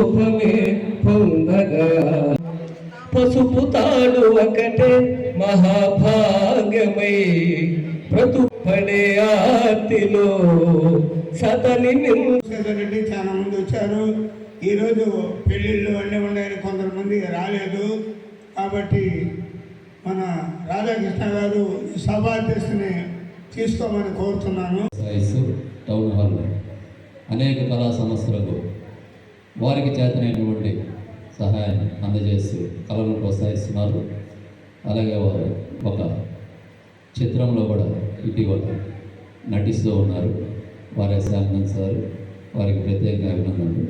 లోపమే పొందగా పసుపు తాడు ఒకటే మహాభాగ్యమై ప్రతుపడే ఆర్తిలో సతని రెడ్డి చాలా మంది వచ్చారు. ఈరోజు పెళ్ళిళ్ళు అన్నీ ఉన్నాయని కొంతమంది రాలేదు. కాబట్టి మన రాధాకృష్ణ గారు ఈ సభాధ్యక్షుని తీసుకోమని కోరుతున్నాను. టౌన్ హాల్ అనేక కళా సంస్థలకు వారికి చేతనైనటువంటి సహాయాన్ని అందజేస్తూ కళలను ప్రోత్సహిస్తున్నారు. అలాగే వారు ఒక చిత్రంలో కూడా ఇటీవల నటిస్తూ ఉన్నారు. వారి శాంతన్ సార్ వారికి ప్రత్యేకంగా అభినందనలు.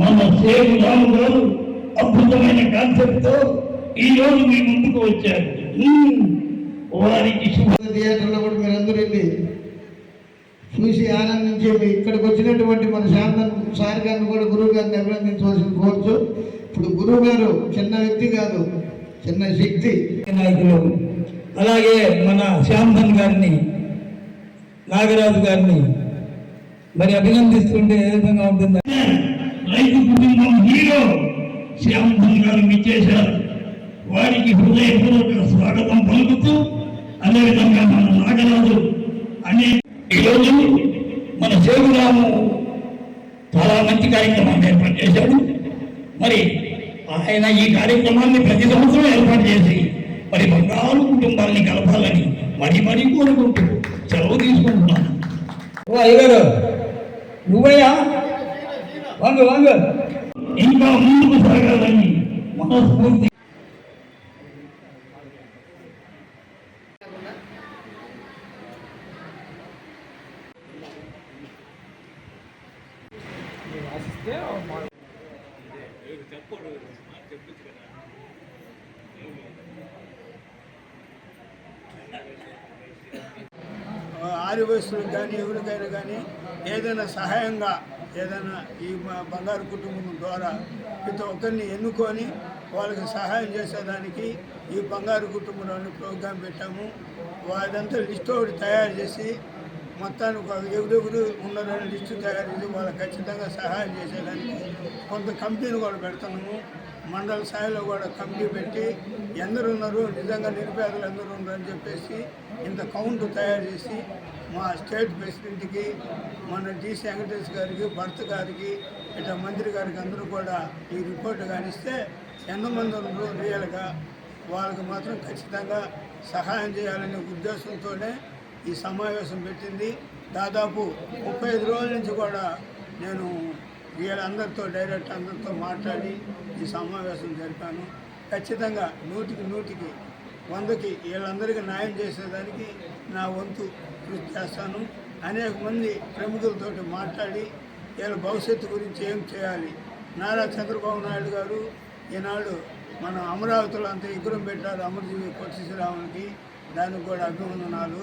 మన సేపు రాము గారు అద్భుతమైన కాన్సెప్ట్తో ఈ రోజు మీ ముందుకు వచ్చారు. వారికి థియేటర్లో కూడా మీరందరూ వెళ్ళి చూసి ఆనందించి ఇక్కడికి వచ్చినటువంటి మన శాంతన్ సార్ గారిని కూడా గురువు గారిని అభినందించవలసిన కోరుచు. ఇప్పుడు గురువు గారు చిన్న వ్యక్తి కాదు, చిన్న శక్తి నాయకులు. అలాగే మన శాంతన్ గారిని, నాగరాజు గారిని మరి అభినందిస్తుంటే ఏ విధంగా ఉంటుంది. రైతు కుటుంబం హీరో శాంతన్ గారు ఇచ్చేశారు. వారికి హృదయపూర్వక స్వాగతం పలుకుతూ అదేవిధంగా మన నాగరాజు అనే ఈరోజు మన సేవురాము చాలా మంచి కార్యక్రమాన్ని ఏర్పాటు చేశాడు. మరి ఆయన ఈ కార్యక్రమాన్ని ప్రతి సంవత్సరం ఏర్పాటు చేసి మరి బంగారు కుటుంబాన్ని కలపాలని మరీ కోరుకుంటూ సెలవు తీసుకుంటున్నాను. అయ్యగారు నువ్వయ్యా వంగ ఇంకా ముందుకు సాగాలని మనస్ఫూర్తి. ఆదివాసులకు కానీ ఎవరికైనా కానీ ఏదైనా సహాయంగా ఏదైనా ఈ బంగారు కుటుంబం ద్వారా ప్రతి ఒక్కరిని ఎన్నుకొని వాళ్ళకి సహాయం చేసేదానికి ఈ బంగారు కుటుంబంలోని ప్రోగ్రాం పెట్టాము. వాదంతా లిస్ట్ ఒకటి తయారు చేసి మొత్తానికి ఎవరెవరు ఉన్నారని లిస్టు తయారు చేసి వాళ్ళకి ఖచ్చితంగా సహాయం చేసేదానికి కొంత కమిటీని కూడా పెడుతున్నాము. మండల స్థాయిలో కూడా కమిటీ పెట్టి ఎందరు ఉన్నారు, నిజంగా నిరుపేదలు ఎందరు ఉన్నారు అని చెప్పేసి ఇంత కౌంట్ తయారు చేసి మా స్టేట్ ప్రెసిడెంట్కి, మన డిసి వెంకటేష్ గారికి, భర్త గారికి, ఇట్లా మంత్రి గారికి అందరూ కూడా ఈ రిపోర్ట్ కానిస్తే ఎంతమంది ఉన్నారు రియల్గా వాళ్ళకి మాత్రం ఖచ్చితంగా సహాయం చేయాలనే ఉద్దేశంతోనే ఈ సమావేశం పెట్టింది. దాదాపు 35 రోజుల నుంచి కూడా నేను వీళ్ళందరితో డైరెక్ట్ అందరితో మాట్లాడి ఈ సమావేశం జరిపాను. ఖచ్చితంగా 100కి 100కి వీళ్ళందరికీ న్యాయం చేసేదానికి నా వంతు కృషి చేస్తాను. అనేక మంది ప్రముఖులతో మాట్లాడి వీళ్ళ భవిష్యత్తు గురించి ఏం చేయాలి. నారా చంద్రబాబు నాయుడు గారు ఈనాడు మన అమరావతిలో అంత విగ్రహం పెట్టారు అమరజీవి పొట్టి శ్రీరామునికి. దానికి కూడా అభినందనాలు.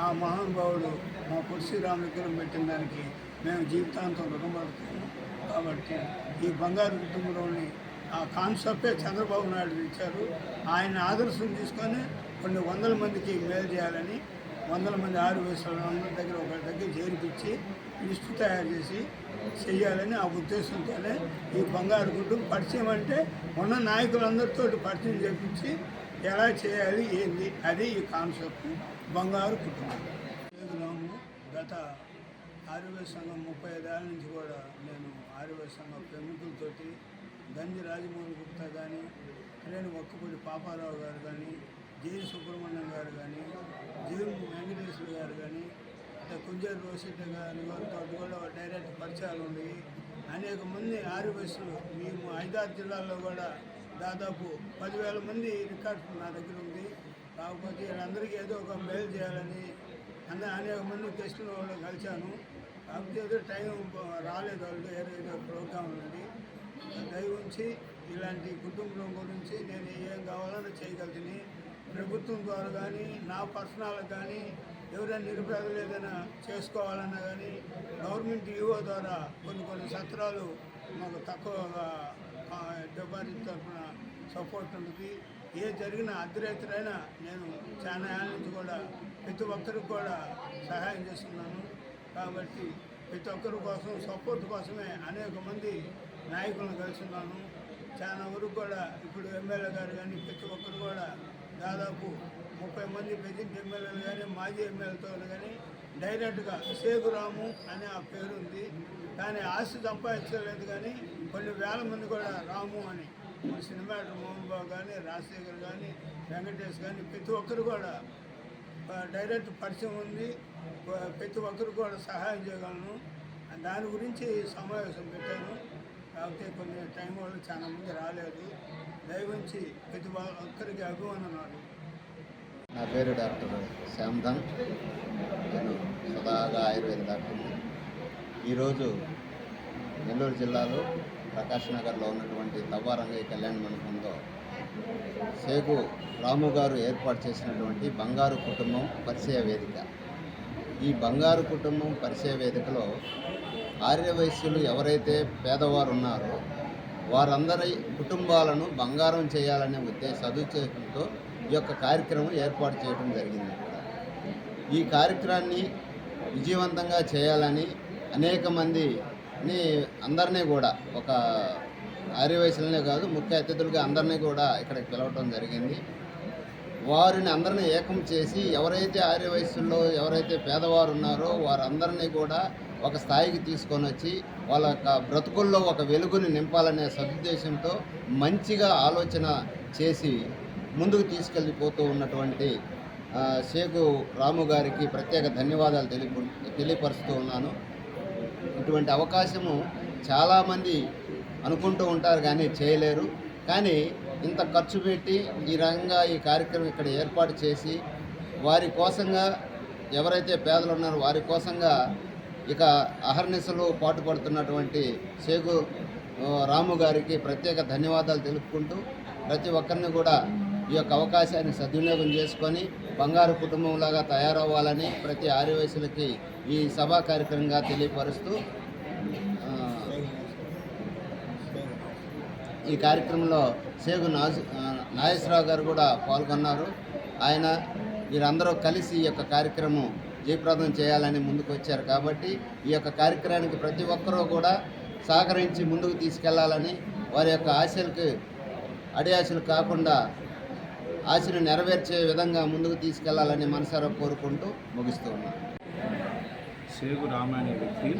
ఆ మహానుభావుడు మా పొట్టి శ్రీరాములు విగ్రహం పెట్టిన దానికి మేము జీవితాంతం రుణపడుతున్నాము. కాబట్టి ఈ బంగారు కుటుంబంలోని ఆ కాన్సెప్టే చంద్రబాబు నాయుడు ఇచ్చారు. ఆయన ఆదర్శం తీసుకొని కొన్ని 100 మందికి మేలు చేయాలని 100 మంది ఆదివాసులందరి దగ్గర ఒకరి దగ్గర చేర్పించి లిస్టు తయారు చేసి చెయ్యాలని ఆ ఉద్దేశంతోనే ఈ బంగారు కుటుంబం పరిచయం. అంటే ఉన్న నాయకులందరితో పరిచయం చేపించి ఎలా చేయాలి ఏంది అది ఈ కాన్సెప్ట్ బంగారు కుటుంబం. గత ఆదివాసీ సంఘం 35 ఏళ్ళ నుంచి కూడా నేను ఆదివాసీ సంఘం ప్రముఖులతోటి గంజి రాజమోహన్ గుప్తా కానీ, రేణు ఒక్కపూడి పాపారావు గారు కానీ, జేవి సుబ్రహ్మణ్యం గారు కానీ, జేవి వెంకటేశ్వర గారు కానీ, కుంజారు రోషిత గారి వారితో కూడా డైరెక్ట్ పరిచయాలు ఉన్నాయి. అనేక మంది ఆదివాసులు మేము 5-6 జిల్లాల్లో కూడా దాదాపు 10,000 మంది రికార్డ్స్ నా దగ్గర ఉంది. కాకపోతే వీళ్ళందరికీ ఏదో ఒక మేలు చేయాలని అనేక మంది టెస్టులు వాళ్ళు కలిశాను. కాకపోతే ఏదో టైం రాలేదు, వాళ్ళు ఏదో ప్రోగ్రాం ఉంది. దయవుంచి ఇలాంటి కుటుంబం గురించి నేను ఏం కావాలన్నా చేయగలుగుతాను. ప్రభుత్వం ద్వారా కానీ నా పర్సనల్ కానీ ఎవరైనా నిరుపేదలు ఏదైనా చేసుకోవాలన్నా కానీ గవర్నమెంట్ ఈఓ ద్వారా కొన్ని సత్రాలు మాకు తక్కువగా డిపాజిట్ తరఫున సపోర్ట్ ఉంటుంది. ఏ జరిగిన అర్ధరైతులైనా నేను చాలా ఏళ్ళ నుంచి కూడా ప్రతి ఒక్కరికి కూడా సహాయం చేస్తున్నాను. కాబట్టి ప్రతి ఒక్కరి కోసం సపోర్ట్ కోసమే అనేక మంది నాయకులను కలిసిన్నాను. చాలా వరకు కూడా ఇప్పుడు ఎమ్మెల్యే గారు కానీ ప్రతి ఒక్కరు కూడా దాదాపు 30 మంది ప్రెసిడెంట్ ఎమ్మెల్యేలు కానీ మాజీ ఎమ్మెల్యేతో కానీ డైరెక్ట్గా షేకు రాము అనే ఆ పేరు ఉంది. కానీ ఆస్తి సంపాదించలేదు, కానీ కొన్ని వేల మంది కూడా రాము అని సినిమా మోహన్ బాబు కానీ రాజశేఖర్ కానీ వెంకటేష్ కానీ ప్రతి ఒక్కరు కూడా డైరెక్ట్ పరిచయం ఉంది. ప్రతి ఒక్కరు కూడా సహాయం చేయగలను. దాని గురించి సమావేశం పెట్టాను. కాకపోతే కొన్ని టైం వల్ల చాలా మంది రాలేదు. దయవుంచి ప్రతి ఒక్కరికి అభిమానాలు. నా పేరు డాక్టర్ శ్యామ్ధన్. నేను స్వతహాగా ఆయుర్వేద డాక్టర్ని. ఈరోజు నెల్లూరు జిల్లాలో ప్రకాష్ నగర్లో ఉన్నటువంటి తవ్వారంగయ్య కళ్యాణ మండపంలో షేకు రాము గారు ఏర్పాటు చేసినటువంటి బంగారు కుటుంబం పరిచయ వేదిక. ఈ బంగారు కుటుంబం పరిచయ వేదికలో ఆర్యవైశ్యులు ఎవరైతే పేదవారు ఉన్నారో వారందరి కుటుంబాలను బంగారం చేయాలనే సదుద్దేశంతో ఈ యొక్క కార్యక్రమం ఏర్పాటు చేయడం జరిగింది. ఈ కార్యక్రమాన్ని విజయవంతంగా చేయాలని అనేక మందిని అందరినీ కూడా ఒక ఆర్యవైశ్యులనే కాదు ముఖ్య అతిథులుగా అందరినీ కూడా ఇక్కడికి పిలవటం జరిగింది. వారిని అందరినీ ఏకం చేసి ఎవరైతే ఆర్యవైశ్యుల్లో ఎవరైతే పేదవారు ఉన్నారో వారందరినీ కూడా ఒక స్థాయికి తీసుకొని వచ్చి వాళ్ళ యొక్క బ్రతుకుల్లో ఒక వెలుగుని నింపాలనే సదుద్దేశంతో మంచిగా ఆలోచన చేసి ముందుకు తీసుకెళ్ళిపోతూ ఉన్నటువంటి షేకు రాము గారికి ప్రత్యేక ధన్యవాదాలు తెలియపరుస్తూ ఉన్నాను. ఇటువంటి అవకాశము చాలామంది అనుకుంటూ ఉంటారు కానీ చేయలేరు. కానీ ఇంత ఖర్చు పెట్టి ఈ రకంగా ఈ కార్యక్రమం ఇక్కడ ఏర్పాటు చేసి వారి కోసంగా ఎవరైతే పేదలు ఉన్నారో వారి కోసంగా ఇక అహర్నిశలు పాటుపడుతున్నటువంటి షేకు రాము గారికి ప్రత్యేక ధన్యవాదాలు తెలుపుకుంటూ ప్రతి ఒక్కరిని కూడా ఈ యొక్క అవకాశాన్ని సద్వినియోగం చేసుకొని బంగారు కుటుంబంలాగా తయారవ్వాలని ప్రతి ఆర్యవైశ్యులకి ఈ సభా కార్యక్రమంగా తెలియపరుస్తూ ఈ కార్యక్రమంలో షేకు నాగేశ్వరరావు గారు కూడా పాల్గొన్నారు. ఆయన వీరందరూ కలిసి ఈ యొక్క కార్యక్రమం జయప్రదం చేయాలని ముందుకు వచ్చారు. కాబట్టి ఈ యొక్క కార్యక్రమానికి ప్రతి ఒక్కరూ కూడా సహకరించి ముందుకు తీసుకెళ్లాలని వారి యొక్క ఆశలకు అడియాశలు కాకుండా ఆశను నెరవేర్చే విధంగా ముందుకు తీసుకెళ్లాలని మనసారా కోరుకుంటూ ముగిస్తూ ఉన్నాను. షేకు రామ అనే వ్యక్తి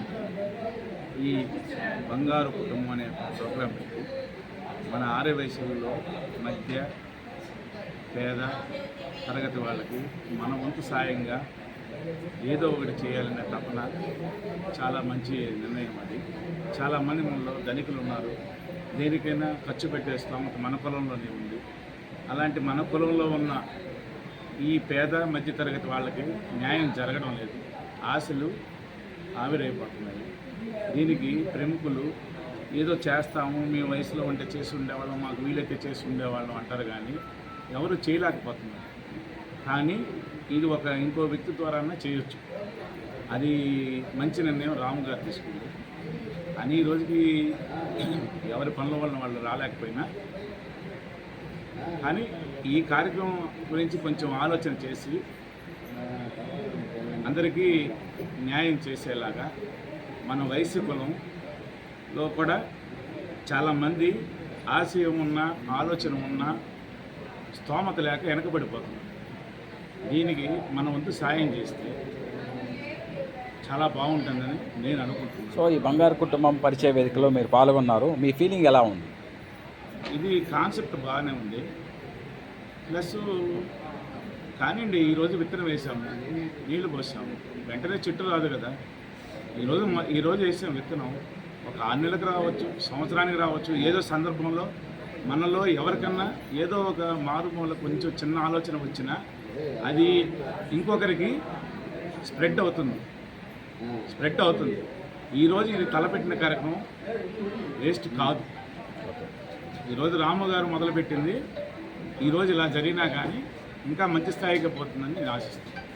ఈ బంగారు కుటుంబం అనే ప్రోగ్రాం పెట్టి మన ఆర్యవైశ్యుల్లో మధ్య పేద తరగతి వాళ్ళకి మన వంతు సాయంగా ఏదో ఒకటి చేయాలనే తపన చాలా మంచి నిర్ణయం అది. చాలామంది మనలో ధనికులు ఉన్నారు, దేనికైనా ఖర్చు పెట్టే స్తోమత మన కులంలోనే ఉంది. అలాంటి మన కులంలో ఉన్న ఈ పేద మధ్యతరగతి వాళ్ళకి న్యాయం జరగడం లేదు, ఆశలు ఆవిరైపోతున్నాయి. దీనికి ప్రముఖులు ఏదో చేస్తాము, మీ వయసులో ఉంటే చేసి ఉండేవాళ్ళం, మాకు వీలైతే చేసి ఉండేవాళ్ళం అంటారు, కానీ ఎవరు చేయలేకపోతున్నారు. కానీ ఇది ఇంకో వ్యక్తి ద్వారానే చేయొచ్చు. అది మంచి నిర్ణయం రాము గారు తీసుకుంది. అని ఈ రోజుకి ఎవరి పనుల వల్ల వాళ్ళు రాలేకపోయినా కానీ ఈ కార్యక్రమం గురించి కొంచెం ఆలోచన చేసి అందరికీ న్యాయం చేసేలాగా మన వైశ్య కులంలో కూడా చాలామంది ఆశయం ఉన్న ఆలోచన ఉన్న స్తోమత లేక వెనకబడిపోతున్నారు. దీనికి మన వంతు సాయం చేస్తే చాలా బాగుంటుందని నేను అనుకుంటున్నాను. సో ఈ బంగారు కుటుంబం పరిచయ వేదికలో మీరు పాల్గొన్నారు, మీ ఫీలింగ్ ఎలా ఉంది? ఇది కాన్సెప్ట్ బాగానే ఉంది. ప్లస్ కానివ్వండి, ఈరోజు విత్తనం వేసాము, నీళ్లు పోసాము, వెంటనే చెట్టు రాదు కదా. ఈరోజు వేసాం విత్తనం, ఒక 6 నెలలకు రావచ్చు, సంవత్సరానికి రావచ్చు. ఏదో సందర్భంలో మనలో ఎవరికన్నా ఏదో ఒక మారుమూల కొంచెం చిన్న ఆలోచన వచ్చినా అది ఇంకొకరికి స్ప్రెడ్ అవుతుంది. ఈరోజు ఇది తలపెట్టిన కార్యక్రమం వేస్ట్ కాదు. ఈరోజు రాము గారు మొదలుపెట్టింది ఈరోజు ఇలా జరిగినా కానీ ఇంకా మంచి స్థాయికి పోతుందని నేను ఆశిస్తున్నాను. Thank you.